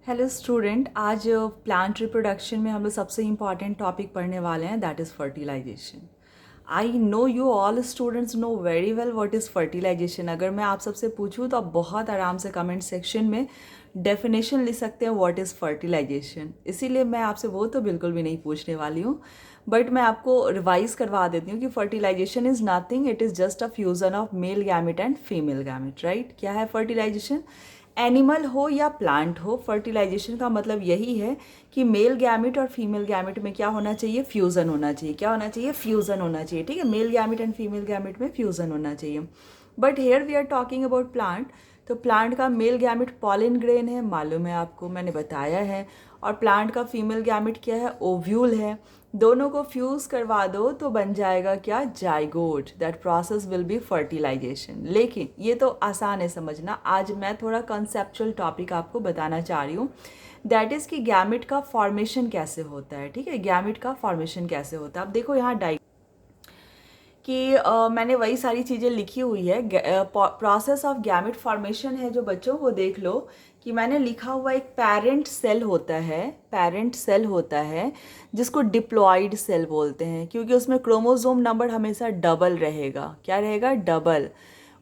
Hello student, आज plant reproduction में हम लोग सबसे इम्पॉर्टेंट टॉपिक पढ़ने वाले हैं, that is fertilization. I know you all students know very well what is fertilization. अगर मैं आप सबसे पूछूं तो आप बहुत आराम से कमेंट सेक्शन में डेफिनेशन लिख सकते हैं व्हाट इज़ फर्टिलाइजेशन। इसीलिए मैं आपसे वो तो बिल्कुल भी नहीं पूछने वाली हूँ, बट मैं आपको रिवाइज करवा देती हूँ कि fertilization is nothing, it is just a fusion of male gamete and female gamete. Right, क्या है फर्टिलाइजेशन? एनिमल हो या प्लांट हो, फर्टिलाइजेशन का मतलब यही है कि मेल गैमेट और फीमेल गैमेट में क्या होना चाहिए? फ्यूज़न होना चाहिए। क्या होना चाहिए? फ्यूज़न होना चाहिए। ठीक है, male gamete and female gamete में फ्यूज़न होना चाहिए। But here we are talking about plant. तो प्लांट का मेल गैमेट पॉलन ग्रेन है, मालूम है आपको, मैंने बताया है। और प्लांट का फीमेल गैमेट क्या है? ओव्यूल है। दोनों को फ्यूज़ करवा दो तो बन जाएगा क्या? Zygote. That process will be fertilization. लेकिन ये तो आसान है समझना। आज मैं थोड़ा कंसेप्चुअल टॉपिक आपको बताना चाह रही हूँ, दैट इज़ कि गैमेट का फॉर्मेशन कैसे होता है। ठीक है, गैमेट का फॉर्मेशन कैसे होता है। अब देखो यहाँ कि मैंने वही सारी चीज़ें लिखी हुई है। प्रोसेस ऑफ गैमेट फॉर्मेशन है जो बच्चों, वो देख लो कि मैंने लिखा हुआ एक पेरेंट सेल होता है, पेरेंट सेल होता है जिसको डिप्लॉइड सेल बोलते हैं, क्योंकि उसमें क्रोमोसोम नंबर हमेशा डबल रहेगा। क्या रहेगा? डबल।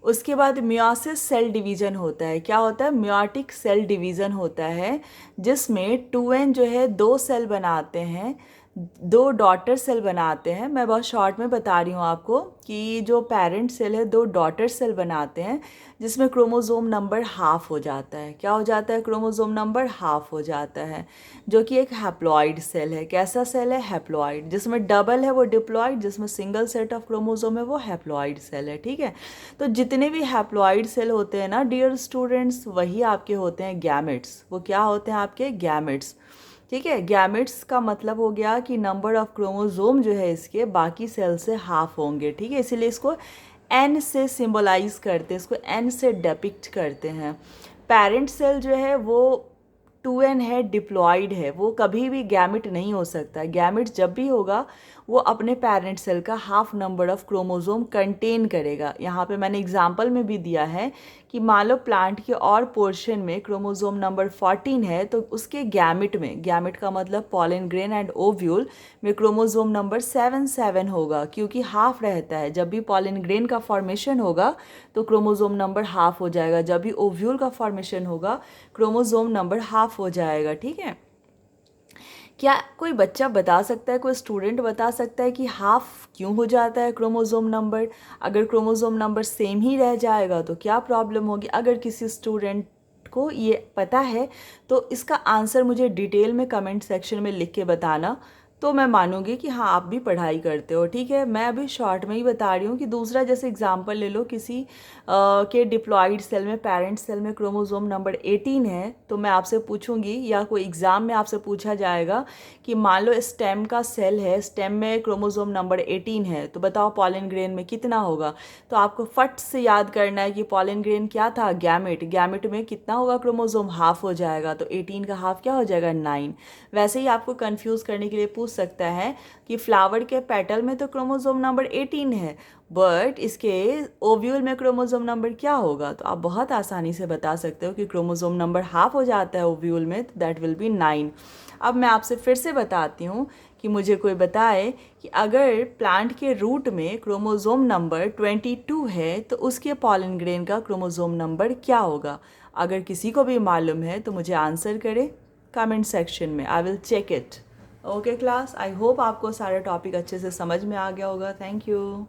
उसके बाद मियोसिस सेल डिवीज़न होता है। क्या होता है? मियोटिक सेल डिवीज़न होता है, जिसमें 2n जो है दो सेल बनाते हैं, दो डॉटर सेल बनाते हैं। मैं बहुत शॉर्ट में बता रही हूँ आपको कि जो पेरेंट सेल है दो डॉटर सेल बनाते हैं, जिसमें क्रोमोसोम नंबर हाफ हो जाता है। क्या हो जाता है? क्रोमोसोम नंबर हाफ हो जाता है, जो कि एक हैप्लॉइड सेल है। कैसा सेल है? हैप्लॉइड। जिसमें डबल है वो डिप्लॉइड, जिसमें सिंगल सेट ऑफ क्रोमोसोम है वो हैप्लॉइड सेल है। ठीक है, तो जितने भी हैप्लॉइड सेल होते हैं ना डियर स्टूडेंट्स, वही आपके होते हैं गैमेट्स। वो क्या होते हैं? आपके गैमेट्स। ठीक है, गैमेट्स का मतलब हो गया कि नंबर ऑफ क्रोमोसोम जो है इसके बाकी सेल से हाफ होंगे। ठीक है, इसीलिए इसको एन से सिंबलाइज करते हैं, इसको एन से डेपिक्ट करते हैं। पेरेंट सेल जो है वो 2n है, डिप्लॉइड है, वो कभी भी गैमेट नहीं हो सकता। गैमेट जब भी होगा वो अपने पेरेंट सेल का half number of chromosome contain करेगा। यहाँ पे मैंने एग्जांपल में भी दिया है कि मान लो प्लांट के और पोर्शन में क्रोमोसोम नंबर 14 है, तो उसके गैमेट में, गैमेट का मतलब पॉलन ग्रेन एंड ओव्यूल में, क्रोमोसोम नंबर 7 होगा, क्योंकि हाफ रहता है। जब भी पॉलन ग्रेन का फॉर्मेशन होगा तो क्रोमोसोम नंबर हाफ हो जाएगा, जब भी ओव्यूल का फॉर्मेशन होगा क्रोमोसोम नंबर हाफ हो जाएगा। ठीक है, क्या कोई बच्चा बता सकता है, कोई स्टूडेंट बता सकता है कि हाफ क्यों हो जाता है क्रोमोसोम नंबर? अगर क्रोमोसोम नंबर सेम ही रह जाएगा तो क्या प्रॉब्लम होगी? अगर किसी स्टूडेंट को ये पता है तो इसका आंसर मुझे डिटेल में कमेंट सेक्शन में लिख के बताना, तो मैं मानूंगी कि हाँ आप भी पढ़ाई करते हो। ठीक है, मैं अभी शॉर्ट में ही बता रही हूँ कि दूसरा जैसे एग्जांपल ले लो, किसी के डिप्लॉइड सेल में, पेरेंट सेल में क्रोमोसोम नंबर 18 है, तो मैं आपसे पूछूंगी या कोई एग्ज़ाम में आपसे पूछा जाएगा कि मान लो स्टेम का सेल है, स्टेम में क्रोमोसोम नंबर 18 है, तो बताओ पॉलन ग्रेन में कितना होगा? तो आपको फट से याद करना है कि पॉलन ग्रेन क्या था? गैमेट। गैमेट में कितना होगा क्रोमोसोम? हाफ हो जाएगा, तो 18 का हाफ क्या हो जाएगा? 9। वैसे ही आपको कंफ्यूज करने के लिए पूछ सकता है कि फ्लावर के पेटल में तो क्रोमोसोम नंबर 18 है, बट इसके ओव्यूल में क्रोमोसोम नंबर क्या होगा? तो आप बहुत आसानी से बता सकते हो कि क्रोमोसोम नंबर हाफ हो जाता है ओव्यूल में, तो दैट विल बी 9। अब मैं आपसे फिर से बताती हूँ कि मुझे कोई बताए कि अगर प्लांट के रूट में क्रोमोसोम नंबर 22 है तो उसके पॉलन ग्रेन का क्रोमोसोम नंबर क्या होगा? अगर किसी को भी मालूम है तो मुझे आंसर करे कमेंट सेक्शन में, I will check it. Okay class, I hope आपको सारा टॉपिक अच्छे से समझ में आ गया होगा। Thank you.